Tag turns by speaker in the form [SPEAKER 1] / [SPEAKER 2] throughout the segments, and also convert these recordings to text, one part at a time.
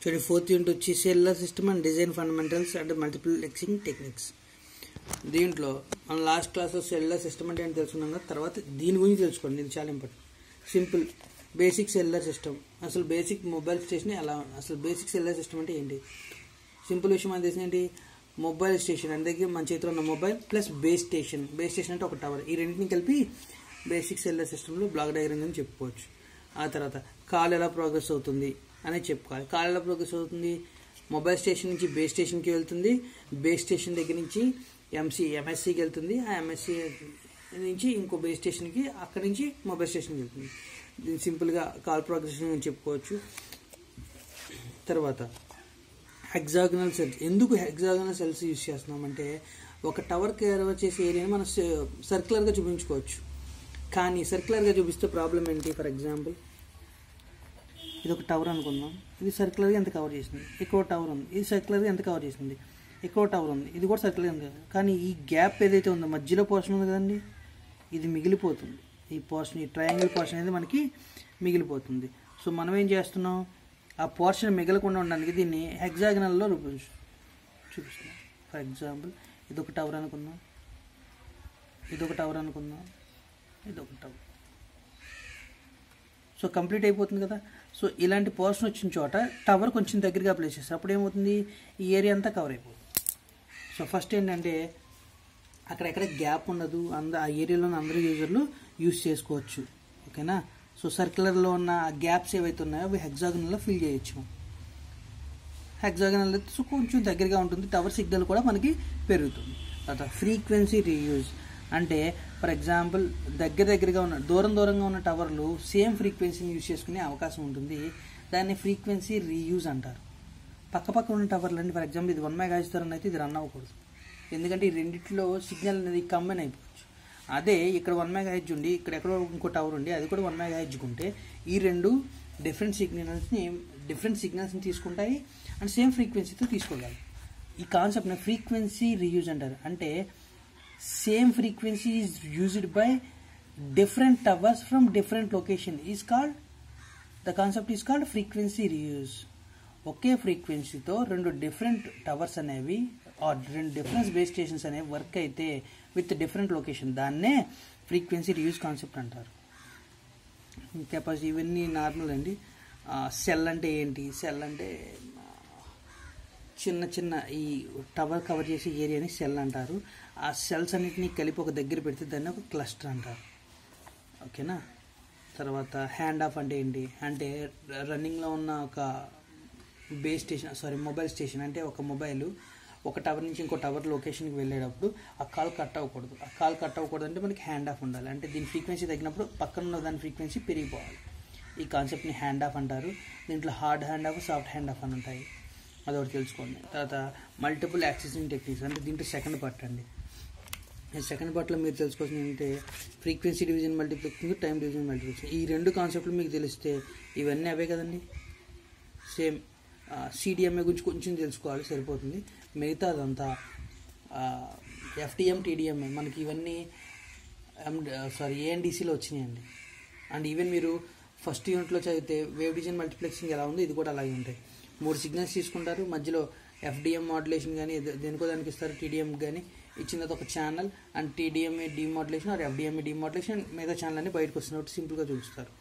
[SPEAKER 1] చూడండి 4th unit వచ్చి cellular system and design fundamentals and multiplexing techniques. దీంట్లో మనం లాస్ట్ క్లాస్లో సెల్యులర్ సిస్టమ్ అంటే ఏంటి తెలుసుకున్నాం కదా, తర్వాత దీని గురించి తెలుసుకోండి. ఇది చాలా important. Simple basic cellular system, అసలు బేసిక్ మొబైల్ స్టేషన్ ఎలా, అసలు బేసిక్ సెల్యులర్ సిస్టమ్ అంటే ఏంటి? సింపుల్ విషయం అది తెలిసిన ఏంటి, మొబైల్ స్టేషన్ అంటే మన చేతిలో ఉన్న mobile plus base station. Base station అంటే ఒక టవర్. ఈ రెండింటిని కలిపి బేసిక్ సెల్యులర్ సిస్టంలో బ్లాక్ డయాగ్రామ్ అని చెప్పుకోవచ్చు. ఆ తర్వాత కాల్ ఎలా ప్రోగ్రెస్ అవుతుంది అనేది చెప్పుకోవాలి. కాల్ ఎలా ప్రోగ్రెస్ అవుతుంది, మొబైల్ స్టేషన్ నుంచి బేస్ స్టేషన్కి వెళ్తుంది, బేస్ స్టేషన్ దగ్గర నుంచి ఎంఎస్సికి వెళ్తుంది, ఆ ఎంఎస్సి నుంచి ఇంకో బేస్ స్టేషన్కి, అక్కడి నుంచి మొబైల్ స్టేషన్కి వెళ్తుంది. దీన్ని సింపుల్గా కాల్ ప్రోగ్రెస్ అని చెప్పుకోవచ్చు. తర్వాత హెక్సాగనల్ సెల్స్. ఎందుకు హెక్సాగనల్ సెల్స్ యూజ్ చేస్తున్నామంటే, ఒక టవర్ కవర్ చేసే ఏరియాని మనం సర్క్యులర్గా చూపించుకోవచ్చు. కానీ సర్క్యులర్గా చూపిస్తే ప్రాబ్లం ఏంటి? ఫర్ ఎగ్జాంపుల్ ఇది ఒక టవర్ అనుకుందాం, ఇది సర్క్యులర్గా ఎంత కవర్ చేసింది, ఎక్కువ టవర్ ఉంది, ఇది సర్క్యులర్గా ఎంత కవర్ చేసింది, ఎక్కువ టవర్ ఉంది, ఇది కూడా సర్క్యులర్గా ఉంది. కానీ ఈ గ్యాప్ ఏదైతే ఉందో మధ్యలో పోర్షన్ ఉంది కదండి, ఇది మిగిలిపోతుంది. ఈ పోర్షన్, ఈ ట్రయాంగిల్ పోర్షన్ అనేది మనకి మిగిలిపోతుంది. సో మనం ఏం చేస్తున్నాం, ఆ పోర్షన్ మిగలకుండా ఉండడానికి దీన్ని హెక్సాగనల్లో చూపిస్తున్నాం. ఫర్ ఎగ్జాంపుల్ ఇది ఒక టవర్ అనుకుందాం, ఇది ఒక టవర్ అనుకుందాం, ఇది ఒక టవర్. సో కంప్లీట్ అయిపోతుంది కదా. సో ఇలాంటి పోర్షన్ వచ్చిన చోట టవర్ కొంచెం దగ్గరగా ప్లేస్ చేస్తారు. అప్పుడు ఏమవుతుంది, ఈ ఏరియా అంతా కవర్ అయిపోతుంది. సో ఫస్ట్ ఏంటంటే అక్కడెక్కడ గ్యాప్ ఉండదు, ఆ ఏరియాలో అందరూ యూజర్లు యూజ్ చేసుకోవచ్చు. ఓకేనా. సో సర్క్యులర్లో ఉన్న గ్యాప్స్ ఏవైతే ఉన్నాయో అవి హెక్సాగనల్లో ఫిల్ చేయొచ్చు. హెక్సాగనల్ అయితే సో కొంచెం దగ్గరగా ఉంటుంది, టవర్ సిగ్నల్ కూడా మనకి పెరుగుతుంది. తర్వాత ఫ్రీక్వెన్సీ రీయూజ్ అంటే ఫర్ ఎగ్జాంపుల్ దగ్గరగా ఉన్న దూరంగా ఉన్న టవర్లు సేమ్ ఫ్రీక్వెన్సీని యూజ్ చేసుకునే అవకాశం ఉంటుంది. దాన్ని ఫ్రీక్వెన్సీ రీయూజ్ అంటారు. పక్క ఉన్న టవర్లు అండి, ఫర్ ఎగ్జాంపుల్ ఇది 1 MHz ధర అయితే ఇది రన్ అవ్వకూడదు, ఎందుకంటే ఈ రెండిట్లో సిగ్నల్ అనేది కంబైన్ అయిపోవచ్చు. అదే ఇక్కడ 1 MHz ఉండి ఇక్కడ ఎక్కడో ఇంకో టవర్ ఉండి అది కూడా 1 MHz ఉంటే ఈ రెండు డిఫరెంట్ సిగ్నల్స్ని తీసుకుంటాయి అండ్ సేమ్ ఫ్రీక్వెన్సీతో తీసుకోగలరు. ఈ కాన్సెప్ట్ని ఫ్రీక్వెన్సీ రీయూజ్ అంటారు. అంటే same frequency is used by different towers from different location is called, the concept is called frequency reuse. ఒకే ఫ్రీక్వెన్సీతో రెండు డిఫరెంట్ టవర్స్ అనేవి రెండు డిఫరెంట్ బేస్ స్టేషన్స్ అనేవి వర్క్ అయితే విత్ డిఫరెంట్ లొకేషన్, దాన్నే ఫ్రీక్వెన్సీ రీయూజ్ కాన్సెప్ట్ అంటారు. Capacity ఇవన్నీ normal అండి. Cell అంటే ఏంటి, సెల్ అంటే చిన్న ఈ టవర్ కవర్ చేసే ఏరియాని సెల్ అంటారు. ఆ సెల్స్ అన్నిటినీ కలిపి ఒక దగ్గర పెడితే దాన్ని ఒక క్లస్టర్ అంటారు. ఓకేనా. తర్వాత హ్యాండ్ ఆఫ్ అంటే ఏంటి అంటే రన్నింగ్లో ఉన్న ఒక బేస్ స్టేషన్ మొబైల్ స్టేషన్ అంటే ఒక మొబైల్ ఒక టవర్ నుంచి ఇంకో టవర్ లొకేషన్కి వెళ్ళేటప్పుడు ఆ కాల్ కట్ అవ్వకూడదు అంటే మనకి హ్యాండ్ ఆఫ్ ఉండాలి. అంటే దీని ఫ్రీక్వెన్సీ తగ్గినప్పుడు పక్కన ఉన్న దాని ఫ్రీక్వెన్సీ పెరిగిపోవాలి. ఈ కాన్సెప్ట్ని హ్యాండ్ ఆఫ్ అంటారు. దీంట్లో hard hand of, soft hand of అని ఉంటాయి, అదొకటి తెలుసుకోండి. తర్వాత మల్టిపుల్ యాక్సెసింగ్ టెక్నిక్స్ అంటే దీంట్లో సెకండ్ పార్ట్ అండి. సెకండ్ పార్ట్లో మీరు తెలుసుకోవాల్సింది ఏంటంటే ఫ్రీక్వెన్సీ డివిజన్ మల్టిప్లెక్సింగ్, టైం డివిజన్ మల్టిప్లెక్సింగ్. ఈ రెండు కాన్సెప్ట్లు మీకు తెలిస్తే ఇవన్నీ అవే కదండి. సేమ్ సిడిఎంఏ గురించి కొంచెం తెలుసుకోవాలి సరిపోతుంది. మిగతా అదంతా ఎఫ్డిఎం, టీడిఎంఏ మనకి ఇవన్నీ ఏఎన్డిసిలో వచ్చినాయండి. అండ్ ఈవెన్ మీరు ఫస్ట్ యూనిట్లో చదివితే వేవ్ డివిజన్ మల్టిప్లెక్సింగ్ ఎలా ఉందో ఇది కూడా అలాగే ఉంటాయి. 3 సిగ్నల్స్ తీసుకుంటారు, మధ్యలో ఎఫ్డిఎం మాడ్యులేషన్ కానీ దేనికో దానికి ఇస్తారు, టీడీఎం కానీ ఇచ్చిన ఒక channel and TDMA demodulation or FDMA demodulation మిగతా ఛానల్ అన్ని బయటకు వస్తున్నట్టు సింపుల్గా చూపిస్తారు.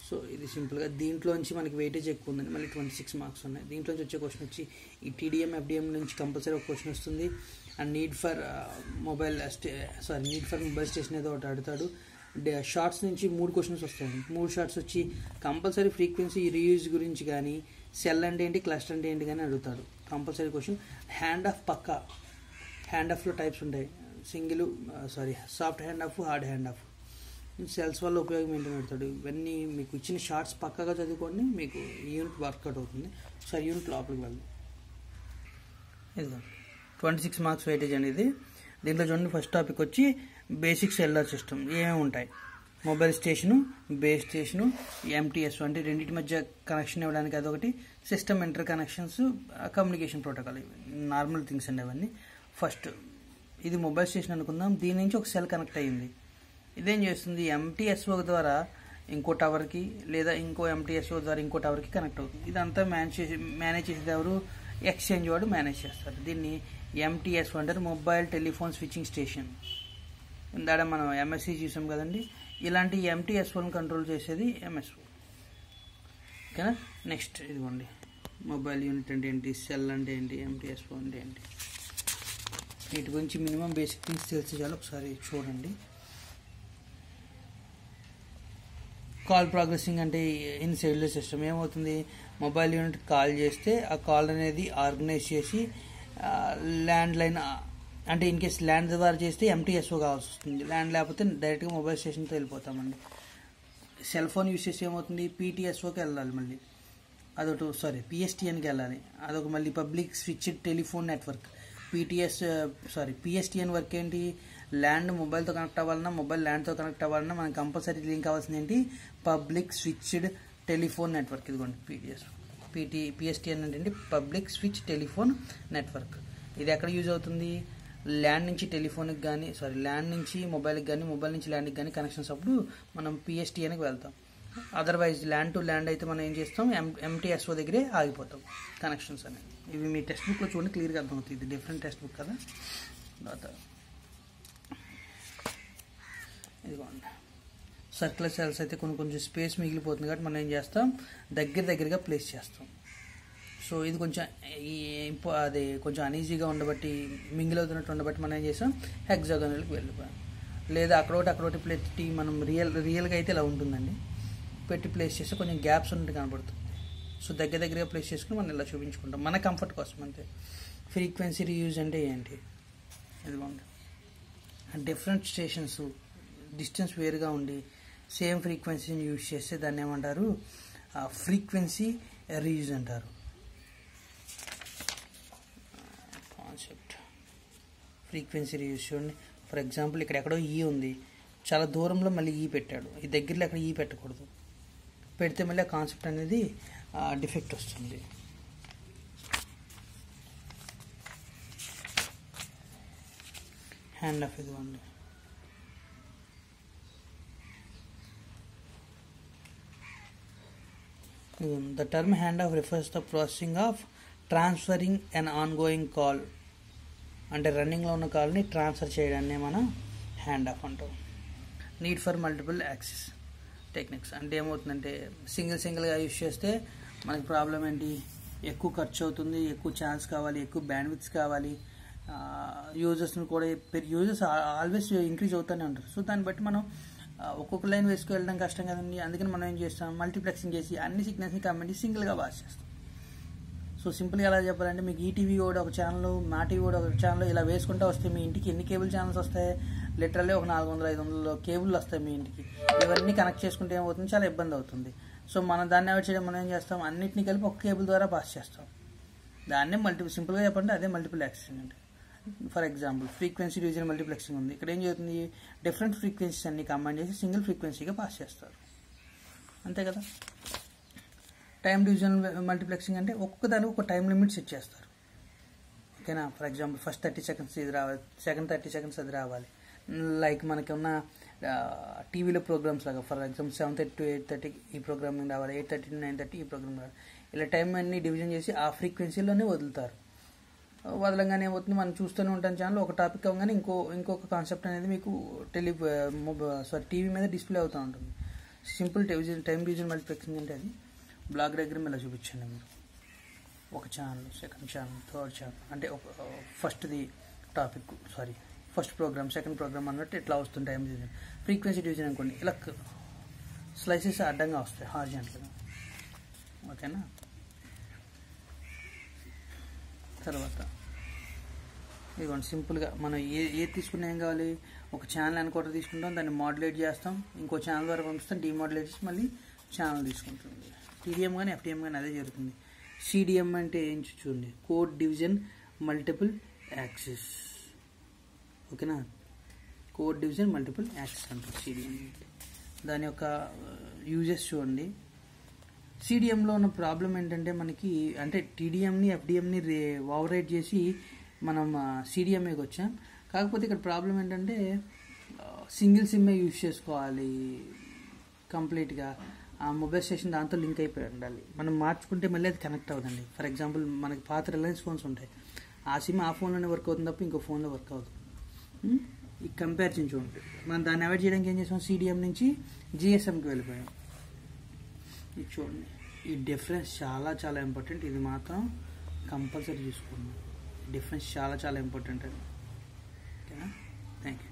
[SPEAKER 1] సో ఇది సింపుల్గా దీంట్లోంచి మనకి వెయిటేజ్ ఎక్కువ ఉందండి. మళ్ళీ 26 మార్క్స్ ఉన్నాయి. దీంట్లోంచి వచ్చే క్వశ్చన్ వచ్చి ఈ టీడీఎం ఎఫ్డిఎం నుంచి కంపల్సరీ ఒక క్వశ్చన్ వస్తుంది. And need for mobile station ఏదో ఒకటి అడుగుతాడు. షార్ట్స్ నుంచి 3 క్వశ్చన్స్ వస్తాయండి. 3 షార్ట్స్ వచ్చి కంపల్సరీ ఫ్రీక్వెన్సీ రీయూజ్ గురించి కానీ సెల్ అంటే ఏంటి, క్లస్టర్ అంటే ఏంటి కానీ అడుగుతాడు. Compulsory question. హ్యాండ్ ఆఫ్ పక్కా, హ్యాండ్ ఆఫ్లో టైప్స్ ఉంటాయి, soft hand off, hard hand off. Cells వల్ల ఉపయోగం ఏంటని పెడతాడు. ఇవన్నీ మీకు ఇచ్చిన షార్ట్స్ పక్కాగా చదువుకోండి, మీకు యూనిట్ వర్కౌట్ అవుతుంది. ఒకసారి యూనిట్ లోపలికి వెళ్దాం. ఇది 26 మార్క్స్ వెయిటేజ్ అనేది. దీంట్లో చూడండి ఫస్ట్ టాపిక్ వచ్చి బేసిక్ సెల్యులర్ సిస్టమ్ ఏమేమి ఉంటాయి. Mobile station, base station, MTS అంటే రెండింటి మధ్య కనెక్షన్ ఇవ్వడానికి అదొకటి, system inter connections, communication protocol, normal things అండి అవన్నీ. ఫస్ట్ ఇది మొబైల్ స్టేషన్ అనుకుందాం. దీని నుంచి ఒక సెల్ కనెక్ట్ అయ్యింది. ఇదేం చేస్తుంది, ఎంటీఎస్ఓ ద్వారా ఇంకో టవర్కి లేదా ఇంకో ఎంటీఎస్ఓ ద్వారా ఇంకో టవర్కి కనెక్ట్ అవుతుంది. ఇదంతా మేనేజ్ చేసేది ఎవరు? ఎక్స్చేంజ్ వాడు మేనేజ్ చేస్తారు. దీన్ని ఎంటీఎస్ఓ అంటారు, మొబైల్ టెలిఫోన్ స్విచ్చింగ్ స్టేషన్. ఇందాక మనం ఎంఎస్సి చూసాం కదండి, ఇలాంటి ఎంటీఎస్ఓని కంట్రోల్ చేసేది ఎంఎస్ఓ. ఓకేనా? నెక్స్ట్ ఇదిగోండి, మొబైల్ యూనిట్ అంటే ఏంటి, సెల్ అంటే ఏంటి, ఎంటీఎస్ఓ అంటే ఏంటి, వీటి గురించి మినిమం బేసిక్ థింగ్స్ తెలిసి చాలు. ఒకసారి చూడండి. కాల్ ప్రోగ్రెసింగ్ అంటే ఇన్ సెల్యులర్ సిస్టమ్ ఏమవుతుంది, మొబైల్ యూనిట్ కాల్ చేస్తే ఆ కాల్ అనేది ఆర్గనైజ్ చేసి ల్యాండ్ లైన్ అంటే ఇన్ కేస్ ల్యాండ్ ద్వారా చేస్తే ఎంటీఎస్ఓ కావాల్సి వస్తుంది. ల్యాండ్ లేకపోతే డైరెక్ట్గా మొబైల్ స్టేషన్తో వెళ్ళిపోతామండి. సెల్ ఫోన్ యూస్ చేస్తే ఏమవుతుంది, పీటీఎస్ఓకి వెళ్ళాలి, మళ్ళీ అదొకటి పిఎస్టిఎన్కి వెళ్ళాలి, అదొక మళ్ళీ public switched telephone network. PSTN work ఏంటి, ల్యాండ్ మొబైల్తో కనెక్ట్ అవ్వాలన్నా, మొబైల్ ల్యాండ్తో కనెక్ట్ అవ్వాలన్నా మనకు కంపల్సరీ లింక్ కావాల్సింది ఏంటి, పబ్లిక్ స్విచ్డ్ టెలిఫోన్ నెట్వర్క్. ఇదిగోండి పిఎస్టిఎన్ అంటే పబ్లిక్ స్విచ్ టెలిఫోన్ నెట్వర్క్. ఇది ఎక్కడ యూజ్ అవుతుంది, ల్యాండ్ నుంచి టెలిఫోన్కి కానీ ల్యాండ్ నుంచి మొబైల్కి కానీ, మొబైల్ నుంచి ల్యాండ్కి కానీ కనెక్షన్స్ అప్పుడు మనం పిఎస్టిఎన్కి వెళ్తాం. అదర్వైజ్ ల్యాండ్ టు ల్యాండ్ అయితే మనం ఏం చేస్తాం, ఎంటీఎస్ఓ దగ్గరే ఆగిపోతాం కనెక్షన్స్ అనేది. ఇవి మీ టెక్స్ట్ బుక్లో చూడండి, క్లియర్గా అర్థమవుతుంది. ఇది డిఫరెంట్ టెక్స్ట్ బుక్ కదా. తర్వాత ఇదిగోండి, సర్క్యులర్ సెల్స్ అయితే కొంచెం స్పేస్ మిగిలిపోతుంది కాబట్టి మనం ఏం చేస్తాం, దగ్గరగా ప్లేస్ చేస్తాం. సో ఇది కొంచెం అది కొంచెం అనీజీగా ఉండబట్టి, మింగిల్ అవుతున్నట్టు ఉండబట్టి మనం ఏం చేస్తాం, హెక్సాగోనల్కి వెళ్ళిపోయాం. లేదా అక్కడొకటి పెట్టి మనం రియల్గా అయితే ఇలా ఉంటుందండి, పెట్టి ప్లేస్ చేస్తే కొంచెం గ్యాప్స్ ఉన్నట్టు కనబడుతుంది. సో దగ్గరగా ప్లేస్ చేసుకుని మనం ఇలా చూపించుకుంటాం మన కంఫర్ట్ కోసం అంతే. ఫ్రీక్వెన్సీ రీయూజ్ అంటే ఏంటి, ఇదిగోండి, డిఫరెంట్ స్టేషన్స్ డిస్టెన్స్ వేరుగా ఉండి సేమ్ ఫ్రీక్వెన్సీని యూజ్ చేస్తే దాన్ని ఏమంటారు, ఫ్రీక్వెన్సీ రీయూజ్ అంటారు. కాన్సెప్ట్ ఫ్రీక్వెన్సీ రీయూజ్ చూడండి. ఫర్ ఎగ్జాంపుల్ ఇక్కడ ఎక్కడో ఈ ఉంది, చాలా దూరంలో మళ్ళీ ఈ పెట్టాడు, ఈ దగ్గరలో ఎక్కడ ఈ పెట్టకూడదు, పెడితే మళ్ళీ ఆ కాన్సెప్ట్ అనేది డిఫెక్ట్ వస్తుంది. హ్యాండ్ ఆఫ్ ఇదిగోండి, the term handoff refers to the processing of transferring an ongoing call. అంటే రన్నింగ్లో ఉన్న కాల్ని ట్రాన్స్ఫర్ చేయడాన్ని మనం హ్యాండ్ ఆఫ్ అంటాం. Need for multiple access techniques అంటే ఏమవుతుందంటే, సింగిల్గా యూజ్ చేస్తే మనకి ప్రాబ్లం ఏంటి, ఎక్కువ ఖర్చు అవుతుంది, ఎక్కువ ఛాన్స్ కావాలి, ఎక్కువ బ్యాండ్విడ్త్ కావాలి, యూజర్స్ని కూడా యూజర్స్ ఆల్వేస్ ఇంక్రీజ్ అవుతూనే ఉంటారు. సో దాన్ని బట్టి మనం ఒక్కొక్క లైన్ వేసుకెళ్ళడం కష్టం కదండి. అందుకని మనం ఏం చేస్తాం, మల్టీప్లెక్సింగ్ చేసి అన్ని సిగ్నల్స్ని కంబైన్ సింగిల్గా పాస్ చేస్తాం. సో సింపుల్గా ఎలా చెప్పాలంటే, మీకు ఈటీవీ కూడా ఒక ఛానల్, మా టీవీ కూడా ఒక ఛానల్ ఇలా వేసుకుంటూ వస్తే మీ ఇంటికి ఎన్ని కేబుల్ ఛానల్స్ వస్తాయి, లిటరల్లీ ఒక 400-500 కేబుల్ వస్తాయి మీ ఇంటికి. ఇవన్నీ కనెక్ట్ చేసుకుంటే ఏమవుతుంది, చాలా ఇబ్బంది అవుతుంది. సో మనం దాన్ని అవాయిడ్ చేయడం మనం ఏం చేస్తాం, అన్నింటినీ కలిపి ఒక కేబుల్ ద్వారా పాస్ చేస్తాం. దాన్నే సింపుల్గా చెప్పండి అదే మల్టిపుల్ యాక్సెస్ అంటే. For example frequency division multiplexing ఉంది, ఇక్కడ ఏం జరుగుతుంది, డిఫరెంట్ ఫ్రీక్వెన్సీస్ అన్ని కంబైన్ చేసి సింగిల్ ఫ్రీక్వెన్సీగా పాస్ చేస్తారు, అంతే కదా. టైం డివిజన్ మల్టీప్లెక్సింగ్ అంటే ఒక్కొక్క దానికి ఒక టైం లిమిట్ సెట్ చేస్తారు, ఓకేనా. ఫర్ ఎగ్జాంపుల్ ఫస్ట్ 30 seconds ఇది రావాలి, సెకండ్ 30 seconds అది రావాలి. లైక్ మనకి ఉన్న టీవీలో ప్రోగ్రామ్స్ లాగా, ఫర్ ఎగ్జాంపుల్ 7:30 to 8:30 ఈ ప్రోగ్రామింగ్ రావాలి, 8:30 to 9:30 ఈ ప్రోగ్రామ్ రావాలి. ఇలా టైం అన్ని డివిజన్ చేసి ఆ ఫ్రీక్వెన్సీలోనే వదులుతారు. వదలంగానే ఏమవుతుంది, మనం చూస్తూనే ఉంటాం ఛానల్, ఒక టాపిక్ అవ్వగానే ఇంకొక కాన్సెప్ట్ అనేది మీకు టీవీ మీద డిస్ప్లే అవుతూ ఉంటుంది. సింపుల్ టైం డివిజన్ మల్టీప్లెక్సింగ్ అంటే అది బ్లాక్ డయాగ్రామ్ ఇలా చూపించండి మీరు. ఒక channel, second channel, third channel అంటే ఫస్ట్ ప్రోగ్రామ్, సెకండ్ ప్రోగ్రామ్ అన్నట్టు ఇట్లా వస్తుంది టైం డివిజన్. ఫ్రీక్వెన్సీ డివిజన్ అనుకోండి, ఇలా స్లైసెస్ అడ్డంగా వస్తాయి హారిజాంటల్గా, ఓకేనా. తర్వాత ఇదిగోండి సింపుల్గా మనం ఏది తీసుకున్నా ఏం కావాలి, ఒక ఛానల్ ఎన్కోడర్ తీసుకుంటాం, దాన్ని మాడ్యులేట్ చేస్తాం, ఇంకో ఛానల్ ద్వారా పంపిస్తాం, డిమాడ్యులేట్ చేసి మళ్ళీ ఛానల్ తీసుకుంటుంది. టీడీఎం కానీ ఎఫ్డిఎం కానీ అదే జరుగుతుంది. సిడిఎం అంటే ఏం చూడండి, కోడ్ డివిజన్ మల్టిపుల్ యాక్సెస్, ఓకేనా. కోడ్ డివిజన్ మల్టిపుల్ యాక్సెస్ అంటారు సిడిఎం. దాని యొక్క యూజెస్ చూడండి. సిడిఎంలో ఉన్న ప్రాబ్లం ఏంటంటే మనకి, అంటే టీడీఎంని ఎఫ్డిఎంని ఓవర్రైడ్ చేసి మనం సిడిఎంఏకి వచ్చాం. కాకపోతే ఇక్కడ ప్రాబ్లం ఏంటంటే సింగిల్ సిమ్మే యూజ్ చేసుకోవాలి కంప్లీట్గా ఆ మొబైల్ స్టేషన్ దాంతో లింక్ అయిపోయి ఉండాలి. మనం మార్చుకుంటే మళ్ళీ అది కనెక్ట్ అవ్వదండి. ఫర్ ఎగ్జాంపుల్ మనకి పాత రిలయన్స్ ఫోన్స్ ఉంటాయి, ఆ సిమ్ ఆ ఫోన్లోనే వర్క్ అవుతుంది తప్ప ఇంకో ఫోన్లో వర్క్ అవుతుంది. ఈ కంపారిజన్ చూడండి. మనం దాన్ని అవాయిడ్ చేయడానికి ఏం చేసాం, సిడిఎం నుంచి జిఎస్ఎంకి వెళ్ళిపోయాం. ఇది చూడండి, ఈ డిఫరెన్స్ చాలా చాలా ఇంపార్టెంట్. ఇది మాత్రం కంపల్సరీ చూసుకోండి. డిఫరెన్స్ చాలా చాలా ఇంపార్టెంట్ అండి. ఓకేనా? Thank you.